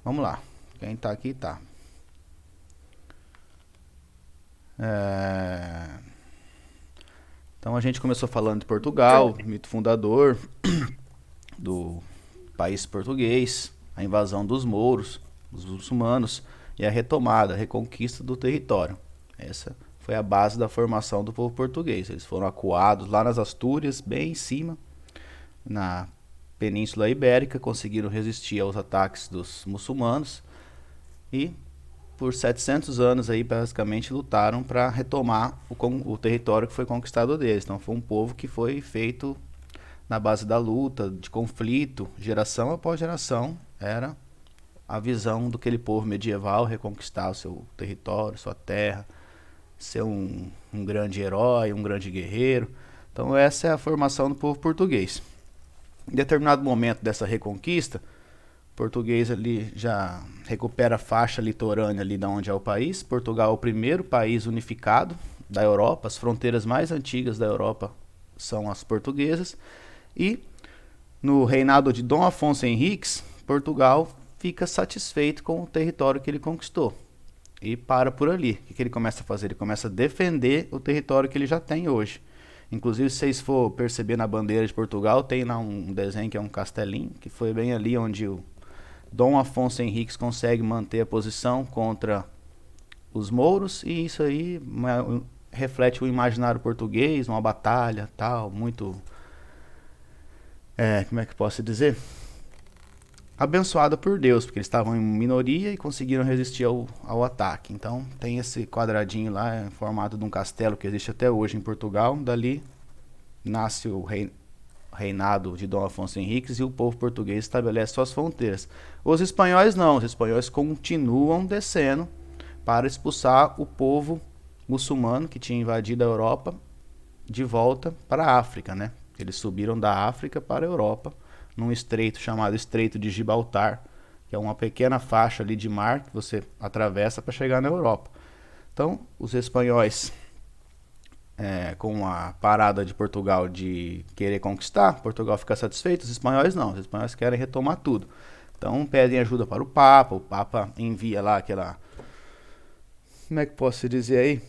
Vamos lá. Quem tá aqui tá. Então a gente começou falando de Portugal, mito fundador do país português, a invasão dos mouros, dos muçulmanos e a retomada, a reconquista do território. Essa foi a base da formação do povo português. Eles foram acuados lá nas Astúrias, bem em cima, na Península Ibérica, conseguiram resistir aos ataques dos muçulmanos e por 700 anos aí basicamente lutaram para retomar o território que foi conquistado deles. Então foi um povo que foi feito na base da luta, de conflito, geração após geração, era a visão do aquele povo medieval reconquistar o seu território, sua terra, ser um grande herói, um grande guerreiro. Então essa é a formação do povo português. Em determinado momento dessa reconquista, o português ali já recupera a faixa litorânea ali da onde é o país. Portugal é o primeiro país unificado da Europa, as fronteiras mais antigas da Europa são as portuguesas. E no reinado de Dom Afonso Henriques, Portugal fica satisfeito com o território que ele conquistou e para por ali. O que ele começa a fazer? Ele começa a defender o território que ele já tem hoje. Inclusive, se vocês for perceber na bandeira de Portugal, tem lá um desenho que é um castelinho, que foi bem ali onde o Dom Afonso Henriques consegue manter a posição contra os mouros, e isso aí reflete o imaginário português, uma batalha tal, muito... como é que posso dizer? Abençoada por Deus, porque eles estavam em minoria e conseguiram resistir ao ataque. Então tem esse quadradinho lá em formato de um castelo que existe até hoje em Portugal. Dali nasce o reinado de Dom Afonso Henriques e o povo português estabelece suas fronteiras. Os espanhóis não, os espanhóis continuam descendo para expulsar o povo muçulmano que tinha invadido a Europa de volta para a África, né? Eles subiram da África para a Europa num estreito chamado Estreito de Gibraltar, que é uma pequena faixa ali de mar que você atravessa para chegar na Europa. Então, os espanhóis, com a parada de Portugal de querer conquistar, Portugal fica satisfeito, os espanhóis não, os espanhóis querem retomar tudo. Então, pedem ajuda para o Papa envia lá aquela... Como é que posso dizer aí?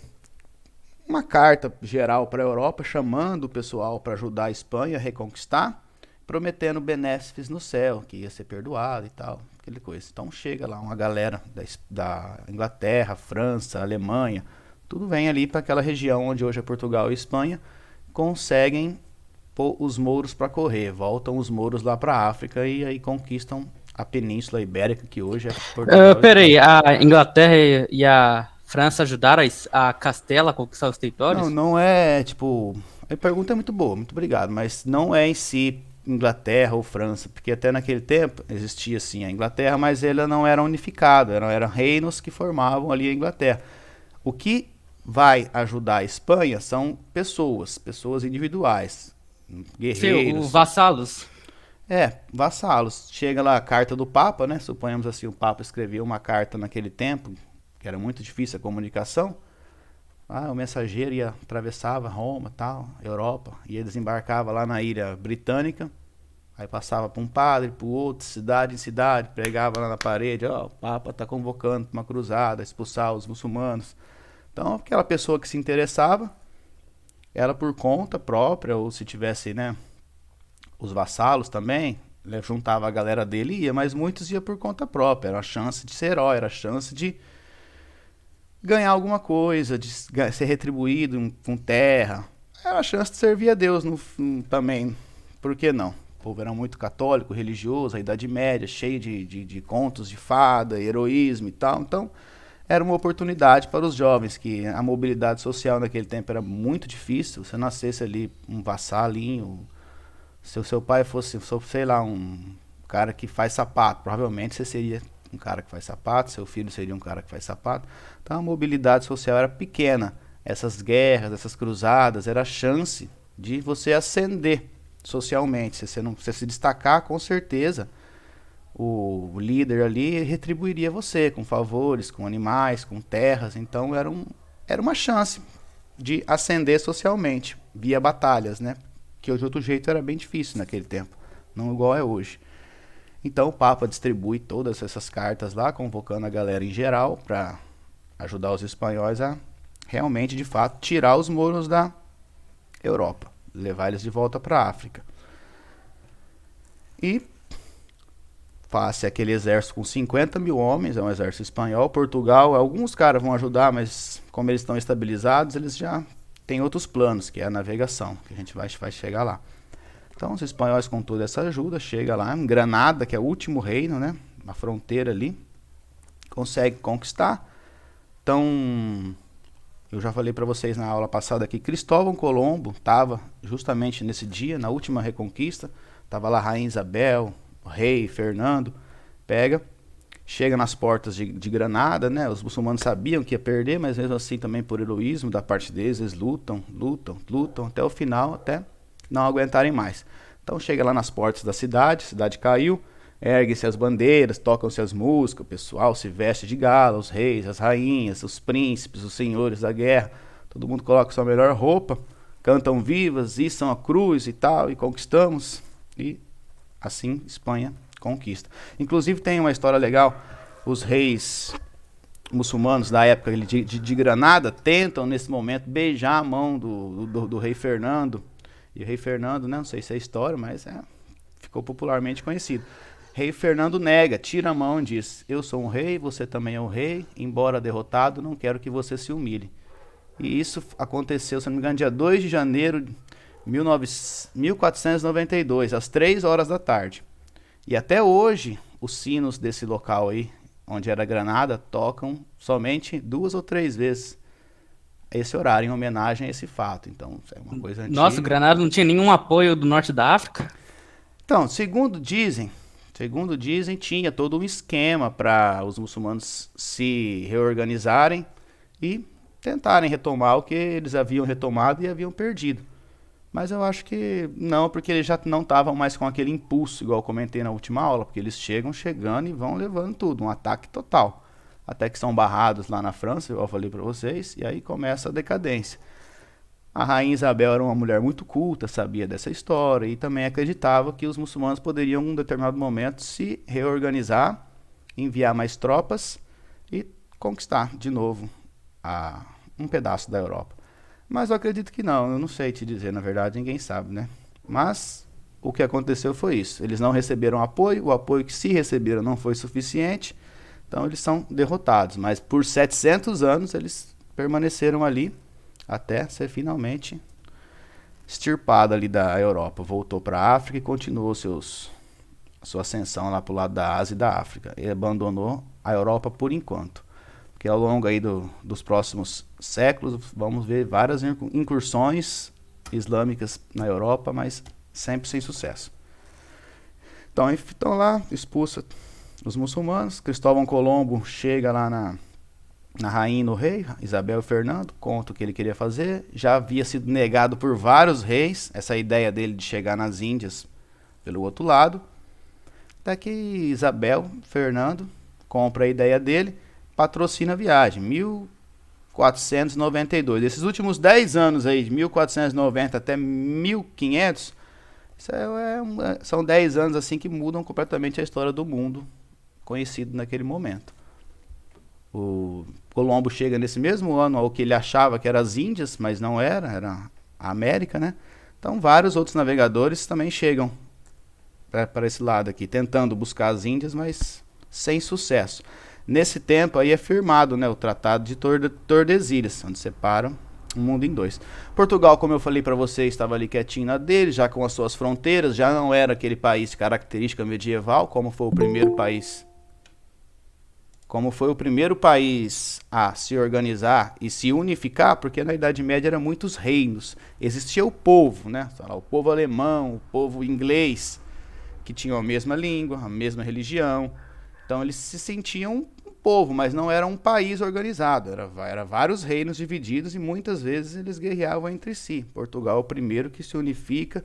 Uma carta geral para a Europa chamando o pessoal para ajudar a Espanha a reconquistar, prometendo benefícios no céu, que ia ser perdoado e tal, aquele coisa. Então chega lá uma galera da Inglaterra, França, Alemanha, tudo vem ali para aquela região onde hoje é Portugal e Espanha, conseguem pôr os mouros para correr, voltam os mouros lá para a África e aí conquistam a Península Ibérica, que hoje é Portugal e Peraí, Espanha. a Inglaterra e a França ajudaram a Castela a conquistar os Não, territórios? não é tipo. A pergunta é muito boa, muito obrigado, mas não é em si Inglaterra ou França, porque até naquele tempo existia assim a Inglaterra, mas ela não era unificada, eram reinos que formavam ali a Inglaterra. O que vai ajudar a Espanha são pessoas individuais, Sim, os guerreiros, vassalos. vassalos. Chega lá a carta do Papa, né? Suponhamos assim, o Papa escrevia uma carta naquele tempo, que era muito difícil a comunicação. O mensageiro atravessava Roma, tal, Europa, ia desembarcava lá na ilha britânica, aí passava para um padre, para o outro, cidade em cidade, pregava lá na parede, o Papa está convocando para uma cruzada, expulsar os muçulmanos. Então, aquela pessoa que se interessava, ela por conta própria, ou se tivesse, né, os vassalos também, ele juntava a galera dele e ia, mas muitos ia por conta própria, era a chance de ser herói, era a chance de ganhar alguma coisa, de ser retribuído com terra. Era a chance de servir a Deus também. Por que não? O povo era muito católico, religioso, a Idade Média, cheio de contos de fada, heroísmo e tal. Então, era uma oportunidade para os jovens, que a mobilidade social naquele tempo era muito difícil. Se você nascesse ali um vassalinho, se o seu pai fosse, sei lá, um cara que faz sapato, provavelmente você seria um cara que faz sapato, seu filho seria um cara que faz sapato. Então a mobilidade social era pequena. Essas guerras, essas cruzadas, era a chance de você ascender socialmente. Se você não se destacar, com certeza o líder ali retribuiria você com favores, com animais, com terras. Então era uma chance de ascender socialmente via batalhas, né? Que de outro jeito era bem difícil naquele tempo, não igual é hoje. Então o Papa distribui todas essas cartas lá, convocando a galera em geral para ajudar os espanhóis a realmente, de fato, tirar os mouros da Europa, levar eles de volta para a África. E face aquele exército com 50 mil homens, é um exército espanhol. Portugal, alguns caras vão ajudar, mas como eles estão estabilizados, eles já têm outros planos, que é a navegação, que a gente vai chegar lá. Então os espanhóis, com toda essa ajuda, chega lá em Granada, que é o último reino, né, uma fronteira ali, consegue conquistar. Então, eu já falei para vocês na aula passada que Cristóvão Colombo estava justamente nesse dia, na última reconquista, estava lá a Rainha Isabel, o rei Fernando, chega nas portas de Granada, né? Os muçulmanos sabiam que ia perder, mas mesmo assim também por heroísmo da parte deles, eles lutam até o final, até não aguentarem mais. Então chega lá nas portas da cidade, a cidade caiu, erguem-se as bandeiras, tocam-se as músicas, o pessoal se veste de gala, os reis, as rainhas, os príncipes, os senhores da guerra, todo mundo coloca sua melhor roupa, cantam vivas, içam a cruz e tal, e conquistamos, e assim Espanha conquista. Inclusive tem uma história legal, os reis muçulmanos da época de Granada tentam nesse momento beijar a mão do rei Fernando, e o rei Fernando, né, não sei se é história, mas ficou popularmente conhecido. Rei Fernando nega, tira a mão e diz: eu sou um rei, você também é um rei, embora derrotado, não quero que você se humilhe. E isso aconteceu, se não me engano, dia 2 de janeiro de 1492, às 3 horas da tarde. E até hoje, os sinos desse local aí, onde era Granada, tocam somente 2 ou 3 vezes esse horário, em homenagem a esse fato. Então, é uma coisa antiga. Nossa, o Granada não tinha nenhum apoio do norte da África? Então, segundo dizem, tinha todo um esquema para os muçulmanos se reorganizarem e tentarem retomar o que eles haviam retomado e haviam perdido. Mas eu acho que não, porque eles já não estavam mais com aquele impulso, igual eu comentei na última aula, porque eles chegando e vão levando tudo, um ataque total. Até que são barrados lá na França, igual eu falei para vocês, e aí começa a decadência. A Rainha Isabel era uma mulher muito culta, sabia dessa história e também acreditava que os muçulmanos poderiam, em um determinado momento, se reorganizar, enviar mais tropas e conquistar de novo um pedaço da Europa. Mas eu acredito que não, eu não sei te dizer, na verdade, ninguém sabe, né? Mas o que aconteceu foi isso. Eles não receberam apoio, o apoio que se receberam não foi suficiente, então eles são derrotados. Mas por 700 anos eles permaneceram ali, até ser finalmente extirpado ali da Europa. Voltou para a África e continuou sua ascensão lá para o lado da Ásia e da África. E abandonou a Europa por enquanto. Porque ao longo aí dos próximos séculos vamos ver várias incursões islâmicas na Europa, mas sempre sem sucesso. Então lá, expulsa os muçulmanos. Cristóvão Colombo chega lá na rainha e no rei, Isabel e Fernando, conta o que ele queria fazer. Já havia sido negado por vários reis, essa ideia dele de chegar nas Índias pelo outro lado. Até que Isabel, Fernando, compra a ideia dele, patrocina a viagem, 1492. Esses últimos 10 anos aí, de 1490 até 1500, são 10 anos assim que mudam completamente a história do mundo conhecido naquele momento. O Colombo chega nesse mesmo ano ao que ele achava que era as Índias, mas não era a América, né? Então vários outros navegadores também chegam para esse lado aqui, tentando buscar as Índias, mas sem sucesso. Nesse tempo aí é firmado, né, o Tratado de Tordesilhas, onde separa o mundo em dois. Portugal, como eu falei para vocês, estava ali quietinho na dele, já com as suas fronteiras, já não era aquele país de característica medieval, como foi o primeiro país a se organizar e se unificar, porque na Idade Média eram muitos reinos. Existia o povo, né? O povo alemão, o povo inglês, que tinham a mesma língua, a mesma religião. Então eles se sentiam um povo, mas não era um país organizado. Era vários reinos divididos e muitas vezes eles guerreavam entre si. Portugal é o primeiro que se unifica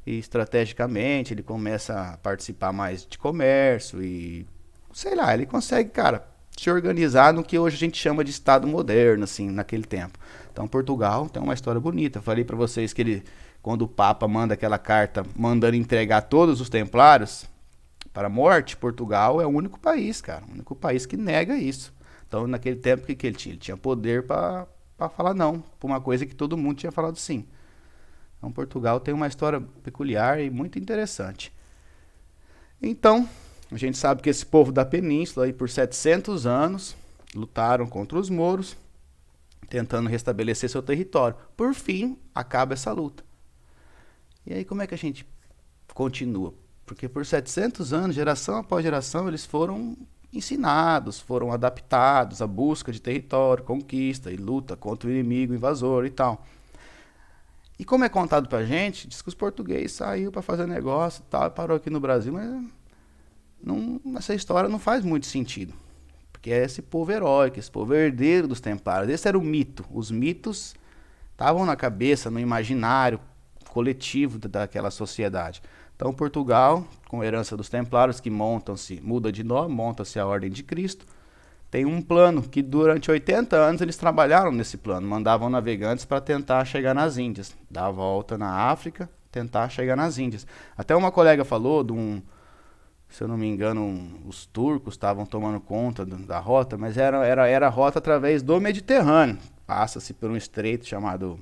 e estrategicamente ele começa a participar mais de comércio e sei lá, ele consegue, cara, se organizar no que hoje a gente chama de Estado moderno, assim, naquele tempo. Então, Portugal tem uma história bonita. Eu falei para vocês que quando o Papa manda aquela carta mandando entregar todos os templários, para a morte, Portugal é o único país, cara, o único país que nega isso. Então, naquele tempo, o que ele tinha? Ele tinha poder para falar não, para uma coisa que todo mundo tinha falado sim. Então, Portugal tem uma história peculiar e muito interessante. Então, a gente sabe que esse povo da península, aí, por 700 anos, lutaram contra os mouros, tentando restabelecer seu território. Por fim, acaba essa luta. E aí, como é que a gente continua? Porque por 700 anos, geração após geração, eles foram ensinados, foram adaptados à busca de território, conquista e luta contra o inimigo invasor e tal. E como é contado pra gente, diz que os portugueses saíram para fazer negócio e tal, e parou aqui no Brasil, mas essa história não faz muito sentido. Porque é esse povo heróico, esse povo herdeiro dos templários. Esse era o mito. Os mitos estavam na cabeça, no imaginário coletivo daquela sociedade. Então, Portugal, com a herança dos templários, que muda de nome, monta-se a Ordem de Cristo, tem um plano que durante 80 anos eles trabalharam nesse plano, mandavam navegantes para tentar chegar nas Índias, dar a volta na África, tentar chegar nas Índias. Até uma colega falou se eu não me engano, os turcos estavam tomando conta da rota, mas era a rota através do Mediterrâneo. Passa-se por um estreito chamado...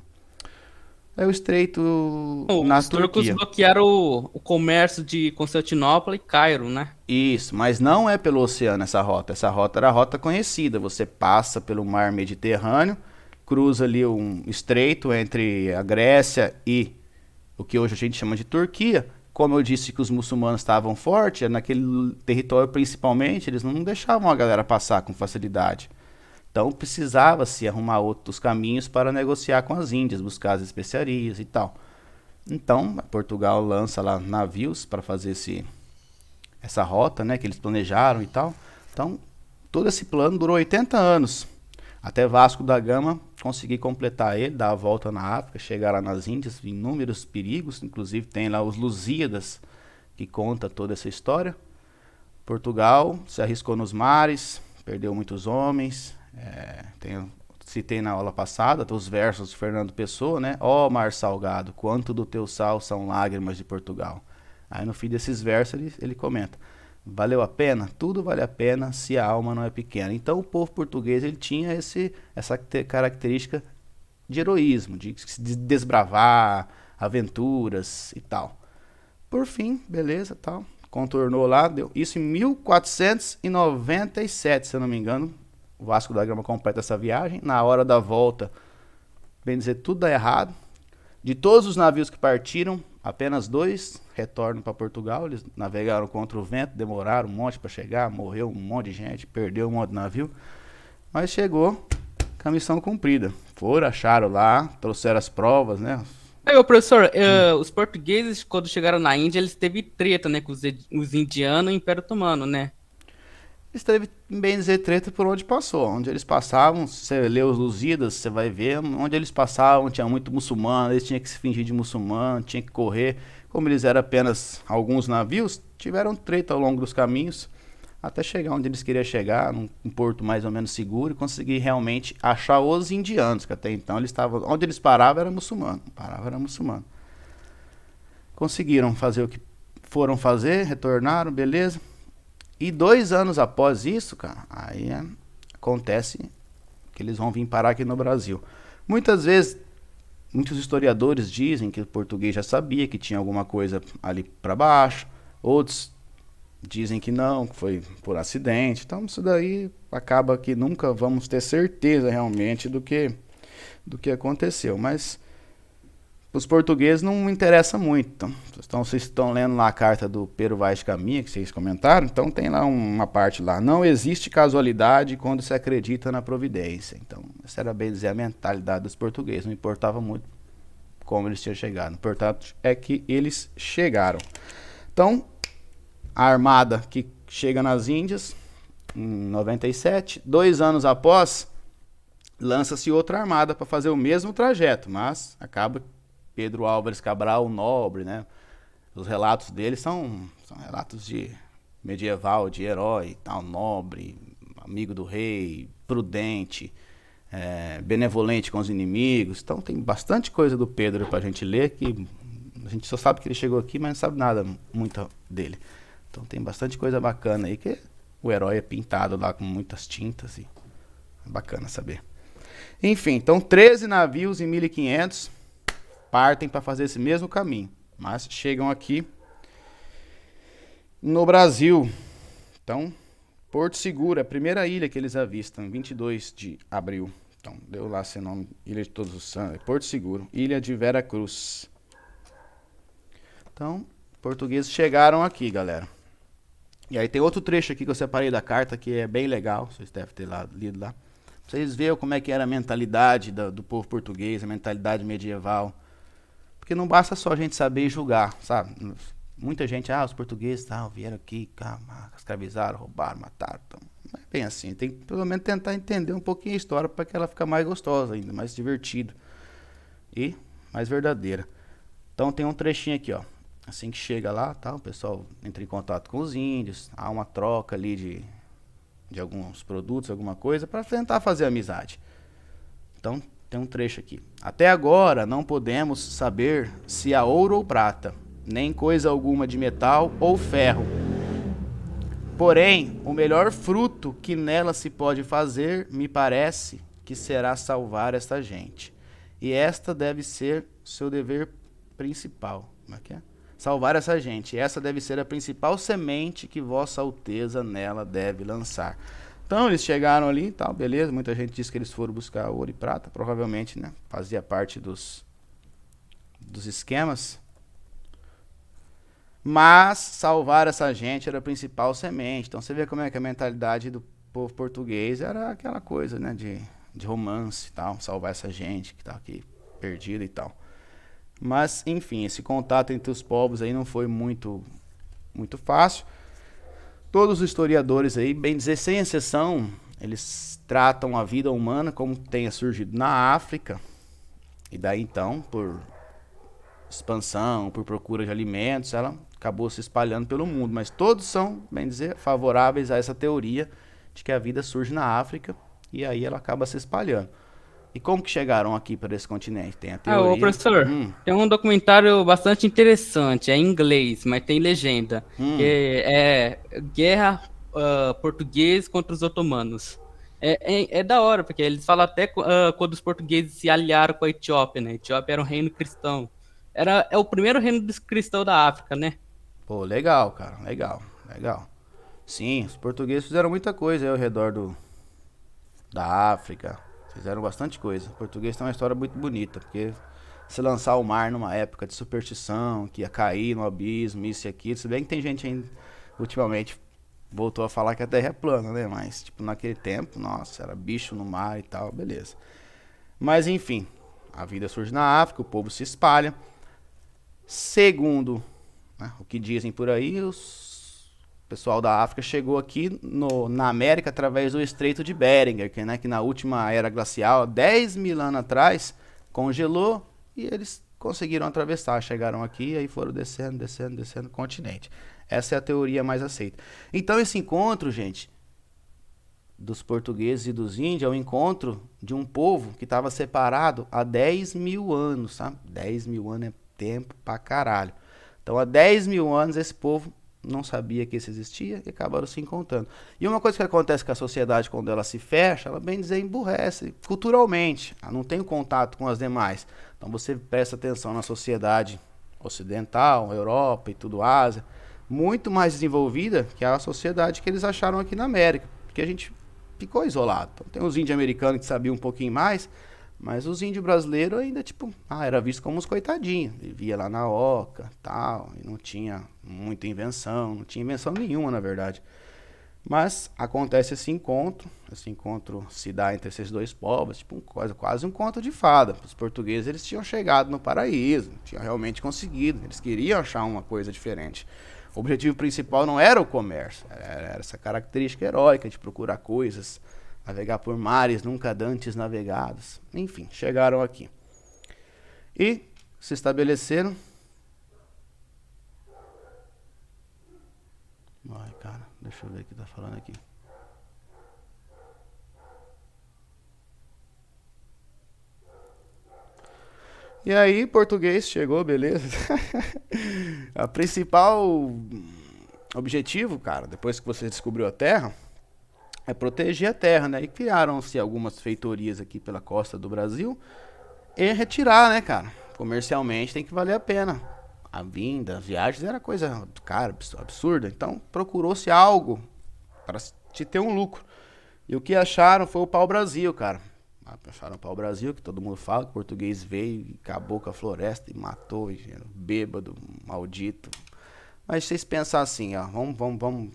É o estreito na Os turcos Turquia. bloquearam o comércio de Constantinopla e Cairo, né? Isso, mas não é pelo oceano essa rota. Essa rota era a rota conhecida. Você passa pelo mar Mediterrâneo, cruza ali um estreito entre a Grécia e o que hoje a gente chama de Turquia. Como eu disse que os muçulmanos estavam fortes, naquele território principalmente, eles não deixavam a galera passar com facilidade. Então precisava-se arrumar outros caminhos para negociar com as Índias, buscar as especiarias e tal. Então Portugal lança lá navios para fazer essa rota, né, que eles planejaram e tal. Então todo esse plano durou 80 anos, até Vasco da Gama conseguir completar ele, dar a volta na África, chegar lá nas Índias, inúmeros perigos, inclusive tem lá os Lusíadas, que conta toda essa história. Portugal se arriscou nos mares, perdeu muitos homens. Citei na aula passada os versos de Fernando Pessoa, né? Ó mar salgado, quanto do teu sal são lágrimas de Portugal. Aí no fim desses versos ele comenta: valeu a pena? Tudo vale a pena se a alma não é pequena. Então o povo português ele tinha essa característica de heroísmo, de desbravar aventuras e tal. Por fim, beleza, tal, contornou lá, deu isso em 1497, se eu não me engano. O Vasco da Gama completa essa viagem. Na hora da volta, bem dizer, tudo dá errado. De todos os navios que partiram, apenas 2 retornam para Portugal. Eles navegaram contra o vento, demoraram um monte para chegar, morreu um monte de gente, perdeu um monte de navio. Mas chegou com a missão cumprida. Foram, acharam lá, trouxeram as provas, né? Aí, professor, os portugueses, quando chegaram na Índia, eles teve treta, né, com os indianos e o Império Otomano, né? Eles teve, bem dizer, treta por onde passou. Onde eles passavam, se você lê os Lusíadas, você vai ver, onde eles passavam tinha muito muçulmano, eles tinham que se fingir de muçulmano, tinham que correr. Como eles eram apenas alguns navios, tiveram treta ao longo dos caminhos, até chegar onde eles queriam chegar, num porto mais ou menos seguro, e conseguir realmente achar os indianos, que até então eles estavam... Onde eles paravam era muçulmano, Conseguiram fazer o que foram fazer, retornaram, beleza. E 2 anos após isso, cara, aí acontece que eles vão vir parar aqui no Brasil. Muitas vezes, muitos historiadores dizem que o português já sabia que tinha alguma coisa ali para baixo. Outros dizem que não, que foi por acidente. Então isso daí acaba que nunca vamos ter certeza realmente do que aconteceu. Mas os portugueses não interessa muito. Então, vocês estão lendo lá a carta do Pero Vaz de Caminha, que vocês comentaram, então tem lá uma parte lá. Não existe casualidade quando se acredita na providência. Então, essa era bem dizer a mentalidade dos portugueses. Não importava muito como eles tinham chegado. O importante é que eles chegaram. Então, a armada que chega nas Índias, em 97, 2 anos após, lança-se outra armada para fazer o mesmo trajeto, mas acaba Pedro Álvares Cabral, nobre, né? Os relatos dele são relatos de medieval, de herói, tal, nobre, amigo do rei, prudente, benevolente com os inimigos. Então tem bastante coisa do Pedro pra gente ler, que a gente só sabe que ele chegou aqui, mas não sabe nada muito dele. Então tem bastante coisa bacana aí, que o herói é pintado lá com muitas tintas e é bacana saber. Enfim, então 13 navios em 1500 partem para fazer esse mesmo caminho, mas chegam aqui no Brasil. Então, Porto Seguro, a primeira ilha que eles avistam, 22 de abril. Então, deu lá seu nome, Ilha de Todos os Santos, Porto Seguro, Ilha de Vera Cruz. Então, portugueses chegaram aqui, galera. E aí tem outro trecho aqui que eu separei da carta, que é bem legal, vocês devem ter lido lá. Pra vocês verem como é que era a mentalidade do povo português, a mentalidade medieval. Porque não basta só a gente saber julgar, sabe? Muita gente, os portugueses vieram aqui, escravizaram, roubaram, mataram. Então, não é bem assim. Tem que pelo menos tentar entender um pouquinho a história para que ela fique mais gostosa ainda, mais divertida e mais verdadeira. Então tem um trechinho aqui, ó. Assim que chega lá, o pessoal entra em contato com os índios, há uma troca ali de alguns produtos, alguma coisa, para tentar fazer amizade. Então tem um trecho aqui. Até agora não podemos saber se há ouro ou prata, nem coisa alguma de metal ou ferro. Porém, o melhor fruto que nela se pode fazer, me parece, que será salvar esta gente. E esta deve ser seu dever principal. Como é que é? Salvar essa gente. Essa deve ser a principal semente que Vossa Alteza nela deve lançar. Então eles chegaram ali e tal, beleza. Muita gente diz que eles foram buscar ouro e prata. Provavelmente, né? Fazia parte dos esquemas. Mas salvar essa gente era a principal semente. Então você vê como é que a mentalidade do povo português era aquela coisa, né? De romance e tal. Salvar essa gente que tá aqui perdida e tal. Mas, enfim, esse contato entre os povos aí não foi muito fácil. Todos os historiadores aí, bem dizer, sem exceção, eles tratam a vida humana como tenha surgido na África. E daí então, por expansão, por procura de alimentos, ela acabou se espalhando pelo mundo. Mas todos são, bem dizer, favoráveis a essa teoria de que a vida surge na África e aí ela acaba se espalhando. E como que chegaram aqui para esse continente? Tem a teoria... Ô professor, tem um documentário bastante interessante, é em inglês, mas tem legenda, que é Guerra Português contra os Otomanos. É da hora, porque eles falam até quando os portugueses se aliaram com a Etiópia, né? A Etiópia era um reino cristão. É o primeiro reino cristão da África, né? Pô, legal, cara, legal. Sim, os portugueses fizeram muita coisa aí ao redor da África. Fizeram bastante coisa. O português tem uma história muito bonita, porque se lançar ao mar numa época de superstição, que ia cair no abismo, isso e aquilo, se bem que tem gente ainda, ultimamente, voltou a falar que a Terra é plana, né? Mas, tipo, naquele tempo, nossa, era bicho no mar e tal, beleza. Mas, enfim, a vida surge na África, o povo se espalha. Segundo, né, o que dizem por aí, o pessoal da África chegou aqui na América através do Estreito de Bering, que na última era glacial, 10 mil anos atrás, congelou e eles conseguiram atravessar. Chegaram aqui e aí foram descendo o continente. Essa é a teoria mais aceita. Então esse encontro, gente, dos portugueses e dos índios, é o encontro de um povo que estava separado há 10 mil anos, sabe? 10 mil anos é tempo pra caralho. Então há 10 mil anos esse povo não sabia que isso existia e acabaram se encontrando. E uma coisa que acontece com a sociedade quando ela se fecha, ela bem dizer emburrece culturalmente, ela não tem contato com as demais. Então você presta atenção na sociedade ocidental, Europa e tudo Ásia, muito mais desenvolvida que a sociedade que eles acharam aqui na América, porque a gente ficou isolado. Então, tem os índios americanos que sabiam um pouquinho mais, mas os índios brasileiros ainda, tipo, era visto como uns coitadinhos. Vivia lá na oca, tal, e não tinha muita invenção, não tinha invenção nenhuma, na verdade. Mas acontece esse encontro se dá entre esses dois povos, tipo, quase um conto de fada. Os portugueses, eles tinham chegado no paraíso, tinham realmente conseguido, eles queriam achar uma coisa diferente. O objetivo principal não era o comércio, era essa característica heróica de procurar coisas, navegar por mares nunca dantes navegados. Enfim, chegaram aqui. E se estabeleceram. Ai, cara, deixa eu ver o que tá falando aqui. E aí, português chegou, beleza. A principal O objetivo, cara, depois que você descobriu a terra, é proteger a terra, né? E criaram-se algumas feitorias aqui pela costa do Brasil e retirar, né, cara? Comercialmente tem que valer a pena. A vinda, as viagens era coisa cara, absurda. Então procurou-se algo para te ter um lucro. E o que acharam foi o pau-brasil, cara. Acharam o pau-brasil, que todo mundo fala, que o português veio e acabou com a floresta e matou, e bêbado, maldito. Mas vocês pensar assim, ó, vamos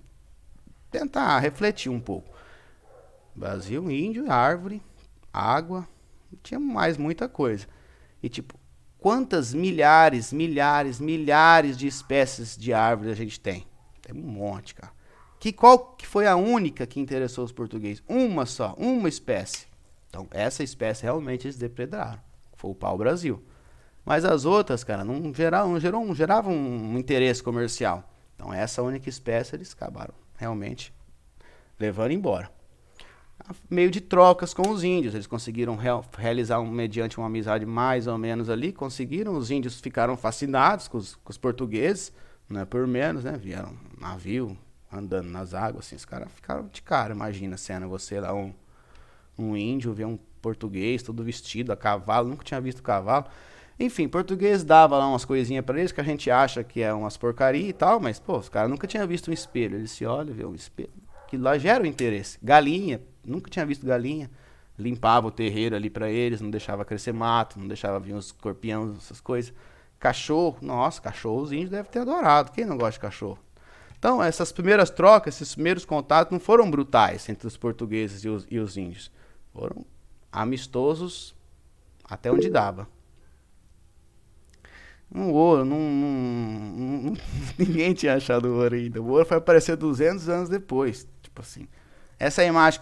tentar refletir um pouco. Brasil, índio, árvore, água, tinha mais muita coisa. E tipo, quantas milhares de espécies de árvores a gente tem? Tem um monte, cara. Qual que foi a única que interessou os portugueses? Uma só, uma espécie. Então, essa espécie realmente eles depredaram. Foi o pau-brasil. Mas as outras, cara, não geravam um interesse comercial. Então, essa única espécie eles acabaram realmente levando embora. Meio de trocas com os índios. Eles conseguiram realizar, mediante uma amizade mais ou menos ali, conseguiram. Os índios ficaram fascinados com os portugueses, não é por menos, né? Vieram navio andando nas águas, assim, os caras ficaram de cara. Imagina a cena, você lá, um índio, ver um português todo vestido a cavalo, nunca tinha visto cavalo. Enfim, português dava lá umas coisinhas pra eles que a gente acha que é umas porcaria e tal, mas, pô, os caras nunca tinham visto um espelho. Eles se olham, vê um espelho, que lá gera o interesse. Galinha, nunca tinha visto galinha. Limpava o terreiro ali pra eles, não deixava crescer mato, não deixava vir os escorpiões, essas coisas. Cachorro, nossa, cachorro os índios devem ter adorado. Quem não gosta de cachorro? Então, essas primeiras trocas, esses primeiros contatos não foram brutais entre os portugueses e os índios. Foram amistosos até onde dava. Um ouro, ninguém tinha achado o ouro ainda. O ouro foi aparecer 200 anos depois. Tipo assim, essa é a imagem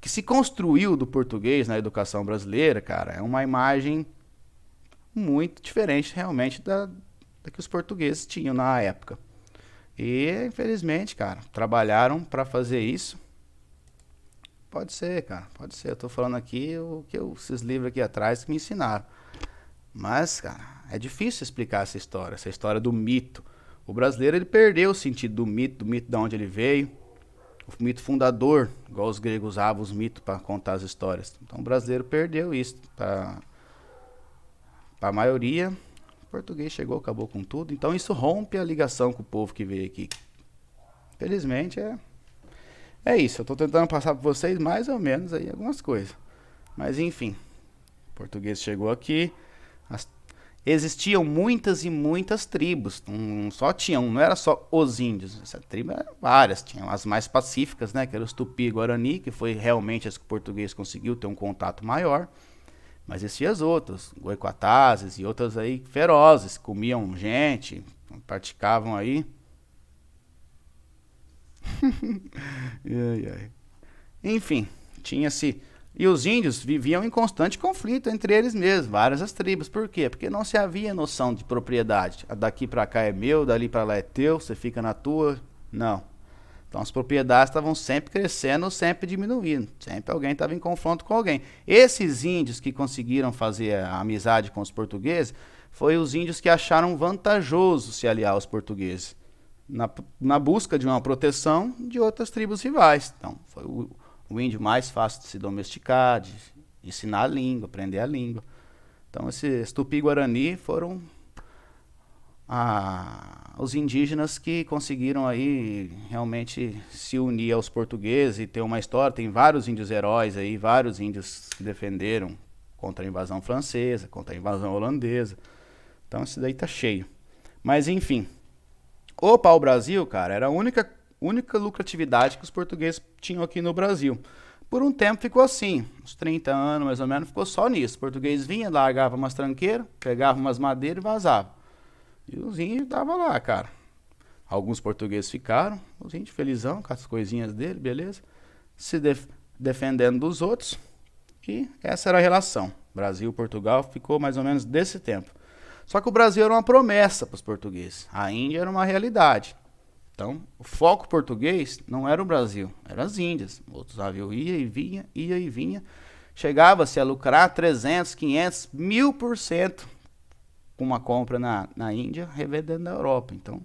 que se construiu do português na educação brasileira, cara, é uma imagem muito diferente realmente da que os portugueses tinham na época. E, infelizmente, cara, trabalharam para fazer isso. Pode ser, cara, pode ser. Eu tô falando aqui esses livros aqui atrás que me ensinaram. Mas, cara, é difícil explicar essa história do mito. O brasileiro, ele perdeu o sentido do mito de onde ele veio. O mito fundador, igual os gregos usavam os mitos para contar as histórias. Então, o brasileiro perdeu isso. Para a maioria, o português chegou, acabou com tudo. Então, isso rompe a ligação com o povo que veio aqui. Infelizmente, é isso. Eu estou tentando passar para vocês mais ou menos aí algumas coisas. Mas, enfim, o português chegou aqui. Existiam muitas e muitas tribos, não era só os índios, essa tribo era várias, tinham as mais pacíficas, né, que eram os Tupi e Guarani, que foi realmente as que o português conseguiu ter um contato maior, mas existiam as outras, Goicoatazes e outras aí ferozes, comiam gente, praticavam aí. Enfim, tinha-se... E os índios viviam em constante conflito entre eles mesmos, várias as tribos. Por quê? Porque não se havia noção de propriedade. Daqui para cá é meu, dali para lá é teu, você fica na tua. Não. Então as propriedades estavam sempre crescendo, sempre diminuindo. Sempre alguém estava em confronto com alguém. Esses índios que conseguiram fazer a amizade com os portugueses, foi os índios que acharam vantajoso se aliar aos portugueses. Na busca de uma proteção de outras tribos rivais. Então, foi o índio mais fácil de se domesticar, de ensinar a língua, aprender a língua. Então, esses Tupi-Guarani foram os indígenas que conseguiram aí realmente se unir aos portugueses e ter uma história. Tem vários índios heróis aí, vários índios que defenderam contra a invasão francesa, contra a invasão holandesa. Então, isso daí tá cheio. Mas, enfim, o pau-brasil, cara, era a única lucratividade que os portugueses tinham aqui no Brasil. Por um tempo ficou assim, uns 30 anos mais ou menos, ficou só nisso. O português vinha, largava umas tranqueiras, pegava umas madeiras e vazava. E os índios estavam lá, cara. Alguns portugueses ficaram, os índios felizão, com as coisinhas dele, beleza? Se defendendo dos outros. E essa era a relação. Brasil e Portugal ficou mais ou menos desse tempo. Só que o Brasil era uma promessa para os portugueses. A Índia era uma realidade. Então, o foco português não era o Brasil, eram as Índias. Outros navios ia e vinha. Chegava-se a lucrar 300, 500, 1000% com uma compra na Índia, revendendo na Europa. Então,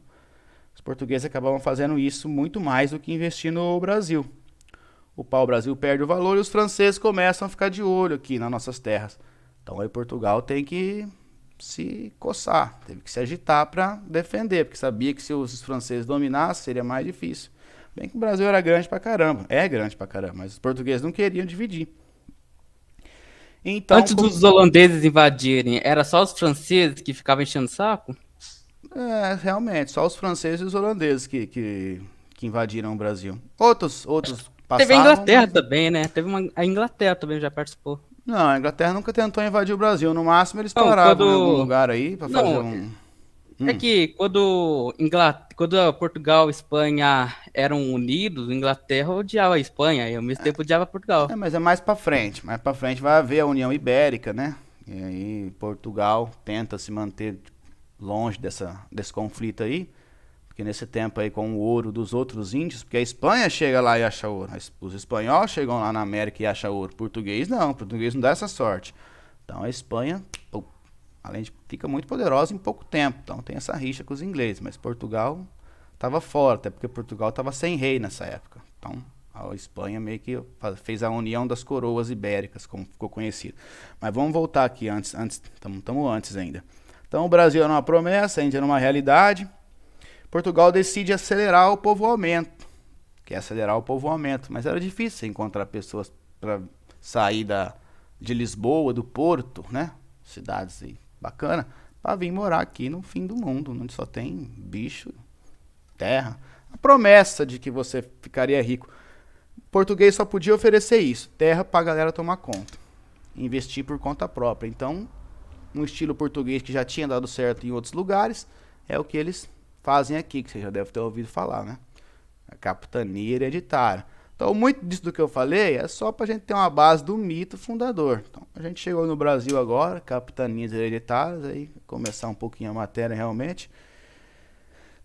os portugueses acabavam fazendo isso muito mais do que investir no Brasil. O pau-brasil perde o valor e os franceses começam a ficar de olho aqui nas nossas terras. Então aí Portugal tem que se coçar, teve que se agitar para defender, porque sabia que se os franceses dominassem seria mais difícil. Bem que o Brasil era grande pra caramba, é grande pra caramba, mas os portugueses não queriam dividir. Então, Antes dos holandeses invadirem, era só os franceses que ficavam enchendo o saco? realmente, só os franceses e os holandeses que invadiram o Brasil. Outros Teve a passavam, Inglaterra mas... também, né? A Inglaterra também já participou. Não, a Inglaterra nunca tentou invadir o Brasil. No máximo eles Não, paravam em algum lugar aí pra fazer Não, um... é que quando Portugal e Espanha eram unidos, a Inglaterra odiava a Espanha e ao mesmo tempo odiava Portugal. Mas é mais pra frente. Mais pra frente vai haver a União Ibérica, né? E aí Portugal tenta se manter longe desse conflito aí. Porque nesse tempo aí com o ouro dos outros índios, porque a Espanha chega lá e acha ouro. Os espanhóis chegam lá na América e acham ouro. Português não, português não dá essa sorte. Então a Espanha, além de fica muito poderosa em pouco tempo. Então tem essa rixa com os ingleses. Mas Portugal estava fora, até porque Portugal estava sem rei nessa época. Então a Espanha meio que fez a união das coroas ibéricas, como ficou conhecido. Mas vamos voltar aqui estamos antes ainda. Então o Brasil era uma promessa, a Índia era uma realidade. Portugal decide acelerar o povoamento. Quer acelerar o povoamento, mas era difícil encontrar pessoas para sair de Lisboa, do Porto, né? Cidades aí bacana, para vir morar aqui no fim do mundo, onde só tem bicho, terra. A promessa de que você ficaria rico. O português só podia oferecer isso, terra para a galera tomar conta, investir por conta própria. Então, um estilo português que já tinha dado certo em outros lugares, é o que eles fazem aqui, que você já deve ter ouvido falar, né? A capitania hereditária. Então, muito disso do que eu falei é só para a gente ter uma base do mito fundador. Então, a gente chegou no Brasil agora, capitanias hereditárias, aí começar um pouquinho a matéria realmente.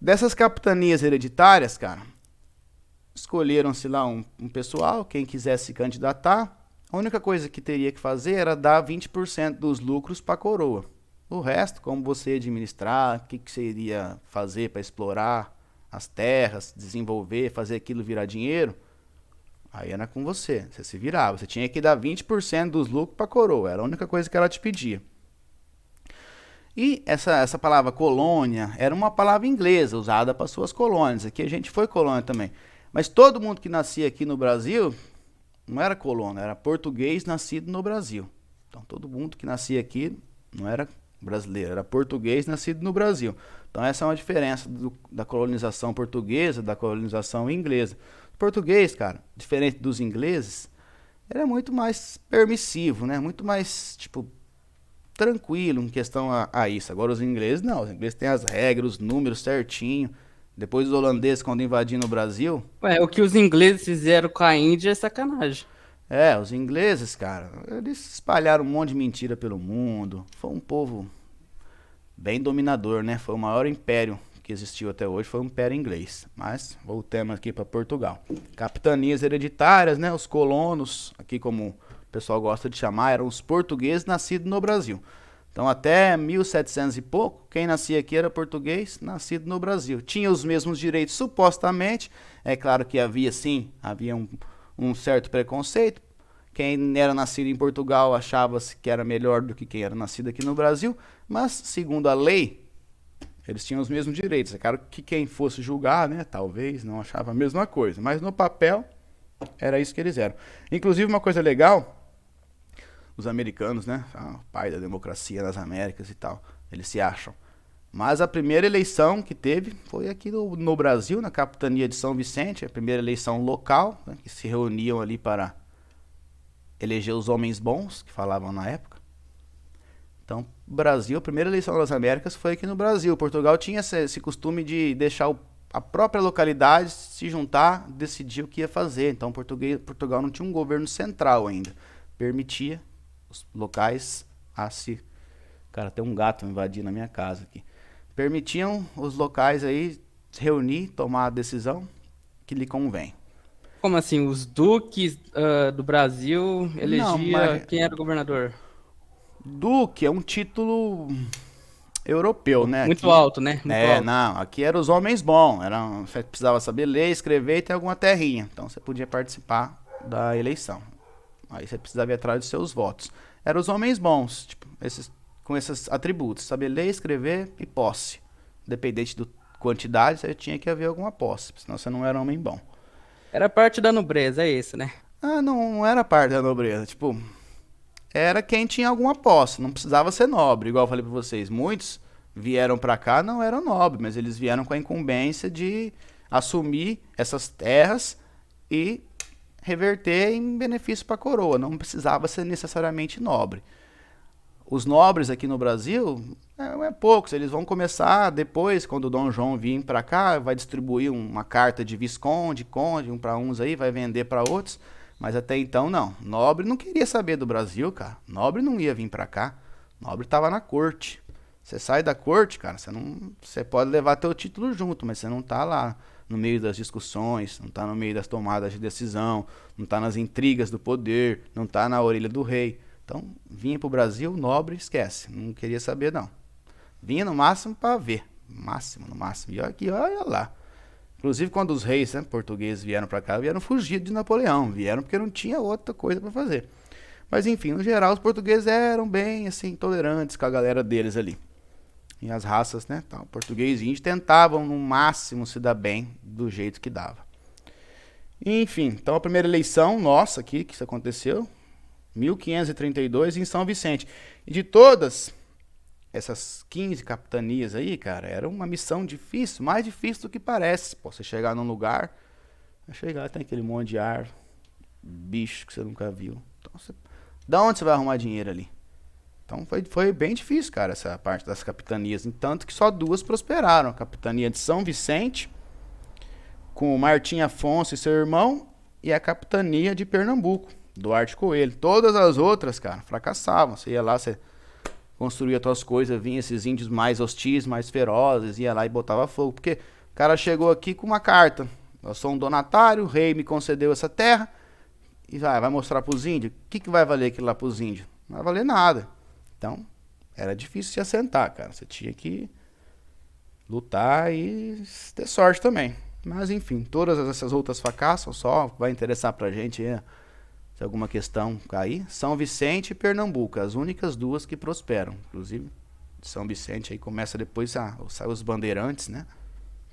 Dessas capitanias hereditárias, cara, escolheram-se lá um pessoal, quem quisesse se candidatar. A única coisa que teria que fazer era dar 20% dos lucros para a coroa. O resto, como você administrar, o que você iria fazer para explorar as terras, desenvolver, fazer aquilo virar dinheiro, aí era com você. Você se virava. Você tinha que dar 20% dos lucros para a coroa. Era a única coisa que ela te pedia. E essa palavra colônia era uma palavra inglesa usada para suas colônias. Aqui a gente foi colônia também. Mas todo mundo que nascia aqui no Brasil não era colono, era português nascido no Brasil. Então todo mundo que nascia aqui não era brasileiro, era português nascido no Brasil. Então essa é uma diferença da colonização portuguesa, da colonização inglesa. O português, cara, diferente dos ingleses, ele é muito mais permissivo, né? Muito mais, tipo, tranquilo em questão a isso. Agora os ingleses não, os ingleses têm as regras, os números certinho. Depois os holandeses, quando invadiram o Brasil... Ué, o que os ingleses fizeram com a Índia é sacanagem. Os ingleses, cara, eles espalharam um monte de mentira pelo mundo. Foi um povo bem dominador, né? Foi o maior império que existiu até hoje, foi o Império Inglês. Mas voltemos aqui para Portugal. Capitanias hereditárias, né? Os colonos, aqui como o pessoal gosta de chamar, eram os portugueses nascidos no Brasil. Então até 1700 e pouco, quem nascia aqui era português, nascido no Brasil. Tinha os mesmos direitos, supostamente. É claro que havia um certo preconceito. Quem era nascido em Portugal achava-se que era melhor do que quem era nascido aqui no Brasil, mas segundo a lei, eles tinham os mesmos direitos. É claro que quem fosse julgar, né, talvez não achava a mesma coisa, mas no papel era isso que eles eram. Inclusive uma coisa legal, os americanos, né, o pai da democracia nas Américas e tal, eles se acham. Mas a primeira eleição que teve foi aqui no Brasil, na capitania de São Vicente, a primeira eleição local, né, que se reuniam ali para eleger os homens bons, que falavam na época. Então, Brasil, a primeira eleição das Américas foi aqui no Brasil. Portugal tinha esse costume de deixar a própria localidade se juntar, decidir o que ia fazer. Então, Portugal não tinha um governo central ainda. Permitia os locais a se... Cara, tem um gato invadindo a minha casa aqui. Permitiam os locais aí se reunir, tomar a decisão que lhe convém. Como assim? Os duques do Brasil elegiam quem era o governador? Duque é um título europeu, né? Muito Aqui, alto, né? Muito alto. não, aqui eram os homens bons, você precisava saber ler, escrever e ter alguma terrinha. Então você podia participar da eleição. Aí você precisava ir atrás dos seus votos. Eram os homens bons, tipo, com esses atributos, saber ler, escrever e posse. Dependente da quantidade, você tinha que haver alguma posse, senão você não era homem bom. Era parte da nobreza, é isso, né? Ah, não era parte da nobreza, tipo, era quem tinha alguma posse, não precisava ser nobre, igual eu falei pra vocês. Muitos vieram pra cá, não eram nobres, mas eles vieram com a incumbência de assumir essas terras e reverter em benefício para a coroa, não precisava ser necessariamente nobre. Os nobres aqui no Brasil poucos, eles vão começar depois, quando o Dom João vir para cá, vai distribuir uma carta de visconde, conde, um para uns aí, vai vender para outros, mas até então não. Nobre não queria saber do Brasil, cara. Nobre não ia vir para cá. Nobre tava na corte. Você sai da corte, cara, você pode levar teu título junto, mas você não tá lá no meio das discussões, não tá no meio das tomadas de decisão, não tá nas intrigas do poder, não tá na orelha do rei. Então, vinha pro Brasil, nobre, esquece, não queria saber não. Vinha no máximo para ver, no máximo. E aqui, olha lá. Inclusive quando os reis, né, portugueses vieram para cá, vieram fugidos de Napoleão, vieram porque não tinha outra coisa para fazer. Mas enfim, no geral, os portugueses eram bem assim tolerantes com a galera deles ali. E as raças, né, tal, português e índio tentavam no máximo se dar bem do jeito que dava. Enfim, então a primeira eleição nossa aqui, que isso aconteceu, 1532 em São Vicente. E de todas essas 15 capitanias aí, cara, era uma missão difícil, mais difícil do que parece. Pô, você chegar num lugar, chegar, tem aquele monte de ar, bicho que você nunca viu. Então, da onde você vai arrumar dinheiro ali? Então foi bem difícil, cara, essa parte das capitanias. Tanto que só duas prosperaram. A capitania de São Vicente, com o Martim Afonso e seu irmão, e a capitania de Pernambuco, Duarte Coelho. Todas as outras, cara, fracassavam. Você ia lá, você construía suas coisas, vinha esses índios mais hostis, mais ferozes, ia lá e botava fogo. Porque o cara chegou aqui com uma carta. Eu sou um donatário, o rei me concedeu essa terra. E vai mostrar pros índios. O que vai valer aquilo lá pros índios? Não vai valer nada. Então, era difícil se assentar, cara. Você tinha que lutar e ter sorte também. Mas, enfim, todas essas outras fracassos, só vai interessar pra gente se alguma questão cair. São Vicente e Pernambuco, as únicas duas que prosperam. Inclusive, São Vicente aí começa depois os bandeirantes, né?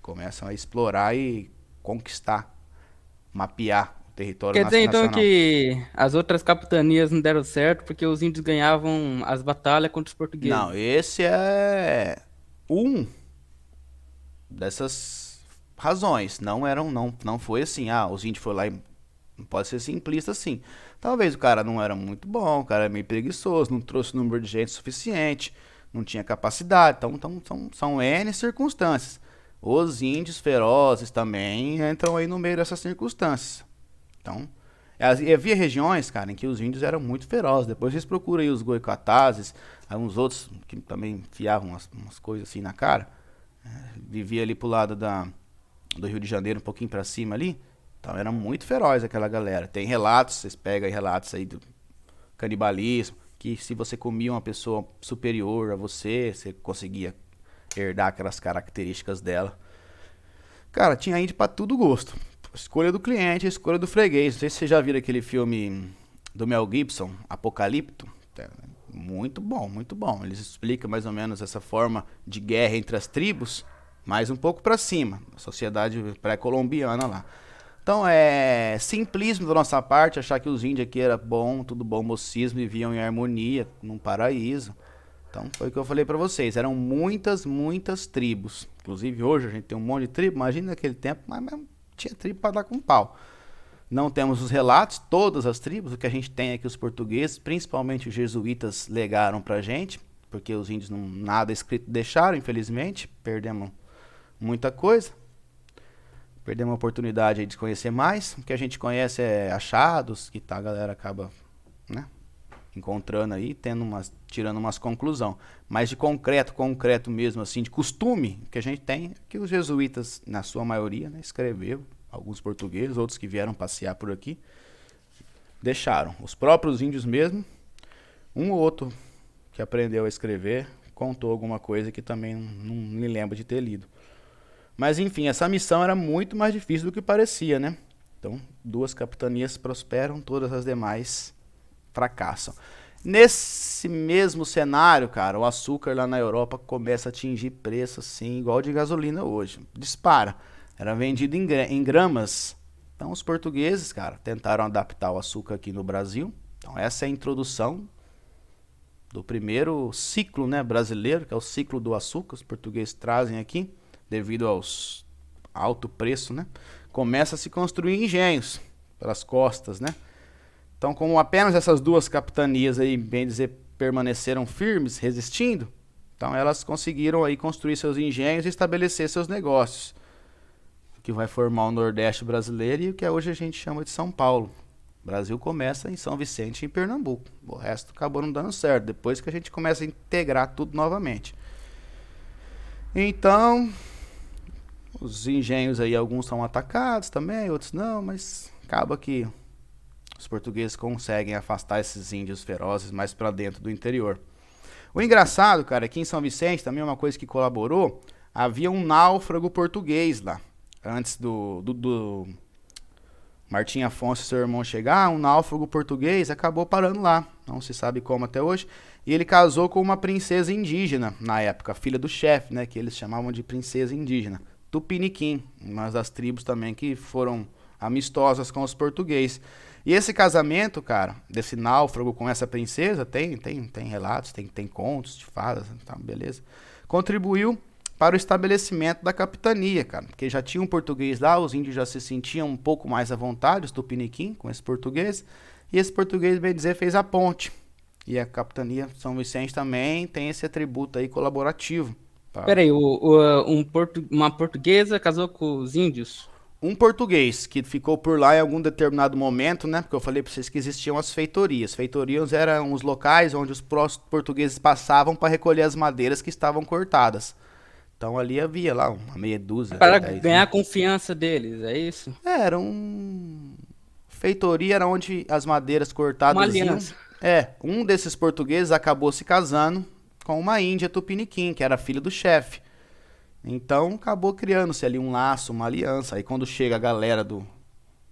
Começam a explorar e conquistar, mapear o território Quer dizer então nacional. que as outras capitanias não deram certo porque os índios ganhavam as batalhas contra os portugueses? Não, esse é um dessas razões. Não foi assim, os índios foram lá e não pode ser simplista assim. Talvez o cara não era muito bom, o cara era meio preguiçoso, não trouxe número de gente suficiente, não tinha capacidade. Então são N circunstâncias. Os índios ferozes também entram aí no meio dessas circunstâncias. Então, havia regiões, cara, em que os índios eram muito ferozes. Depois vocês procuram aí os goicatazes, aí uns outros que também fiavam umas coisas assim na cara. Vivia ali pro lado do Rio de Janeiro, um pouquinho pra cima ali. Então era muito feroz aquela galera. Tem relatos, vocês pegam aí relatos aí do canibalismo, que se você comia uma pessoa superior a você, você conseguia herdar aquelas características dela. Cara, tinha índio pra tudo gosto. Escolha do cliente, escolha do freguês. Não sei se vocês já viram aquele filme do Mel Gibson, Apocalipto. Muito bom, muito bom. Eles explicam mais ou menos essa forma de guerra entre as tribos, mais um pouco pra cima, a sociedade pré-colombiana lá. Então é simplismo da nossa parte achar que os índios aqui era bom, tudo bom, mocismo, viviam em harmonia, num paraíso. Então foi o que eu falei pra vocês, eram muitas tribos. Inclusive hoje a gente tem um monte de tribo, imagina naquele tempo, mas tinha tribo pra dar com pau. Não temos os relatos, todas as tribos, o que a gente tem é que os portugueses, principalmente os jesuítas, legaram pra gente, porque os índios nada escrito deixaram, infelizmente, perdemos muita coisa. Perdemos a oportunidade de conhecer mais. O que a gente conhece é achados, que a galera acaba, né, encontrando aí, tirando umas conclusões. Mas de concreto mesmo, assim, de costume, que a gente tem é que os jesuítas, na sua maioria, né, escreveram. Alguns portugueses, outros que vieram passear por aqui, deixaram. Os próprios índios mesmo, um ou outro que aprendeu a escrever, contou alguma coisa que também não me lembro de ter lido. Mas enfim, essa missão era muito mais difícil do que parecia, né? Então, 2 capitanias prosperam, todas as demais fracassam. Nesse mesmo cenário, cara, o açúcar lá na Europa começa a atingir preço assim, igual de gasolina hoje. Dispara. Era vendido em gramas. Então os portugueses, cara, tentaram adaptar o açúcar aqui no Brasil. Então essa é a introdução do primeiro ciclo, né, brasileiro, que é o ciclo do açúcar. Os portugueses trazem aqui, devido aos alto preço, né? Começa a se construir engenhos pelas costas, né? Então, como apenas essas 2 capitanias aí, bem dizer, permaneceram firmes, resistindo, então elas conseguiram aí construir seus engenhos e estabelecer seus negócios, que vai formar o Nordeste brasileiro e o que hoje a gente chama de São Paulo. O Brasil começa em São Vicente e em Pernambuco. O resto acabou não dando certo, depois que a gente começa a integrar tudo novamente. Então, os engenhos aí, alguns são atacados também, outros não, mas acaba que os portugueses conseguem afastar esses índios ferozes mais para dentro do interior. O engraçado, cara, aqui em São Vicente também é uma coisa que colaborou. Havia um náufrago português lá. Antes do Martim Afonso e seu irmão chegar, um náufrago português acabou parando lá. Não se sabe como até hoje. E ele casou com uma princesa indígena na época, filha do chefe, né? Que eles chamavam de princesa indígena. Tupiniquim, uma das tribos também que foram amistosas com os portugueses. E esse casamento, cara, desse náufrago com essa princesa, tem relatos, tem contos de fadas, tá, beleza. Contribuiu para o estabelecimento da capitania, cara, porque já tinha um português lá, os índios já se sentiam um pouco mais à vontade, os tupiniquim, com esse português, e esse português, bem dizer, fez a ponte. E a capitania São Vicente também tem esse atributo aí colaborativo. Tá? Peraí, uma portuguesa casou com os índios? Um português que ficou por lá em algum determinado momento, né? Porque eu falei para vocês que existiam as feitorias. Feitorias eram os locais onde os portugueses passavam para recolher as madeiras que estavam cortadas. Então ali havia lá uma meia dúzia. Para 10, ganhar né? a confiança deles, é isso? Era um... Feitoria era onde as madeiras Uma cortadas iam. aliança. Um desses portugueses acabou se casando com uma índia tupiniquim, que era filha do chefe. Então acabou criando-se ali um laço, uma aliança. Aí quando chega a galera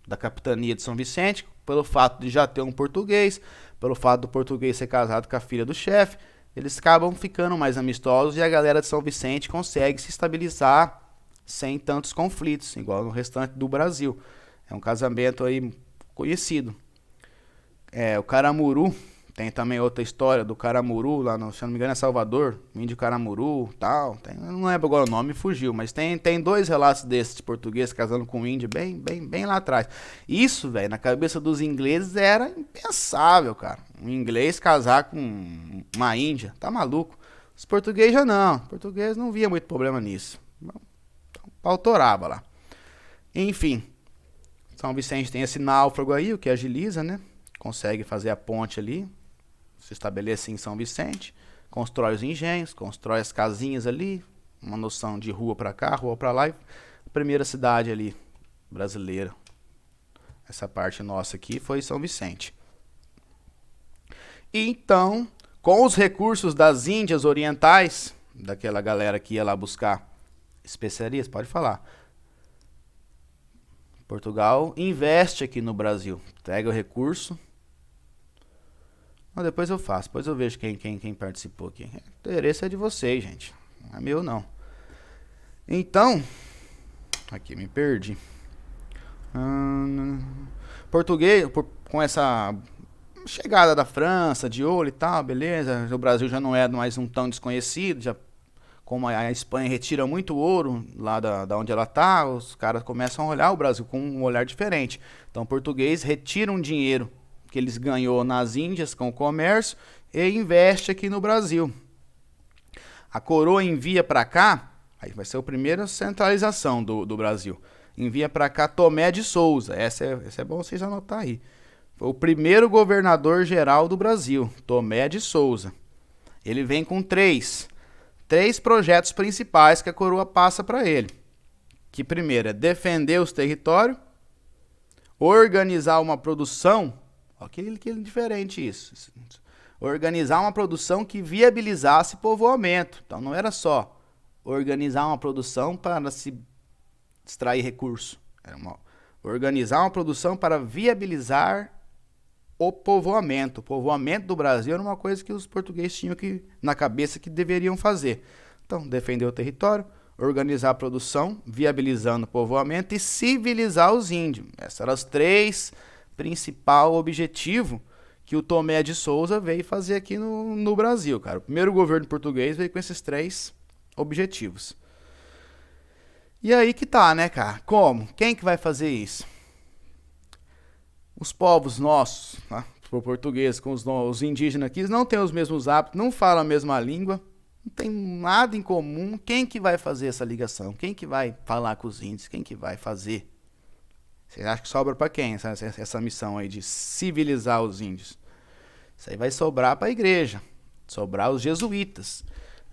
da capitania de São Vicente, pelo fato de já ter um português, pelo fato do português ser casado com a filha do chefe, eles acabam ficando mais amistosos e a galera de São Vicente consegue se estabilizar sem tantos conflitos, igual no restante do Brasil. É um casamento aí conhecido. O Caramuru, tem também outra história do Caramuru, lá no, se não me engano é Salvador, o índio Caramuru, tal. Eu não lembro agora o nome, fugiu, mas tem 2 relatos desses de português casando com um índio bem lá atrás. Isso, velho, na cabeça dos ingleses era impensável, cara. Um inglês casar com uma índia, tá maluco. Os portugueses já não, os portugueses não via muito problema nisso. Então, pau torava lá. Enfim, São Vicente tem esse náufrago aí, o que agiliza, né? Consegue fazer a ponte ali, se estabelece em São Vicente, constrói os engenhos, constrói as casinhas ali, uma noção de rua para cá, rua para lá, e a primeira cidade ali brasileira, essa parte nossa aqui, foi São Vicente. E então, com os recursos das Índias Orientais, daquela galera que ia lá buscar especiarias, pode falar, Portugal investe aqui no Brasil, pega o recurso. Não, depois eu faço, depois eu vejo quem participou aqui. O interesse é de vocês, gente. Não é meu, não. Então, aqui me perdi. Português, com essa chegada da França, de olho e tal, beleza. O Brasil já não é mais um tão desconhecido, já como a Espanha retira muito ouro lá da onde ela está, os caras começam a olhar o Brasil com um olhar diferente. Então, o português retira um dinheiro que eles ganhou nas Índias com o comércio e investe aqui no Brasil. A coroa envia para cá, aí vai ser a primeira centralização do Brasil. Envia para cá Tomé de Souza, essa é bom vocês anotar aí. Foi o primeiro governador geral do Brasil, Tomé de Souza. Ele vem com três projetos principais que a coroa passa para ele. Que primeiro é defender os territórios, organizar uma produção, olha que diferente isso, organizar uma produção que viabilizasse povoamento. Então não era só organizar uma produção para se extrair recurso. Organizar uma produção para viabilizar o povoamento. O povoamento do Brasil era uma coisa que os portugueses tinham na cabeça que deveriam fazer. Então, defender o território, organizar a produção, viabilizando o povoamento e civilizar os índios. Esses eram os 3 principais objetivos que o Tomé de Souza veio fazer aqui no Brasil, cara. O primeiro governo português veio com esses 3 objetivos. E aí que tá, né, cara? Como? Quem que vai fazer isso? Os povos nossos, tá? Os portugueses com os indígenas aqui, não têm os mesmos hábitos, não falam a mesma língua, não tem nada em comum. Quem que vai fazer essa ligação? Quem que vai falar com os índios? Quem que vai fazer? Você acha que sobra para quem essa missão aí de civilizar os índios? Isso aí vai sobrar para a igreja, sobrar os jesuítas.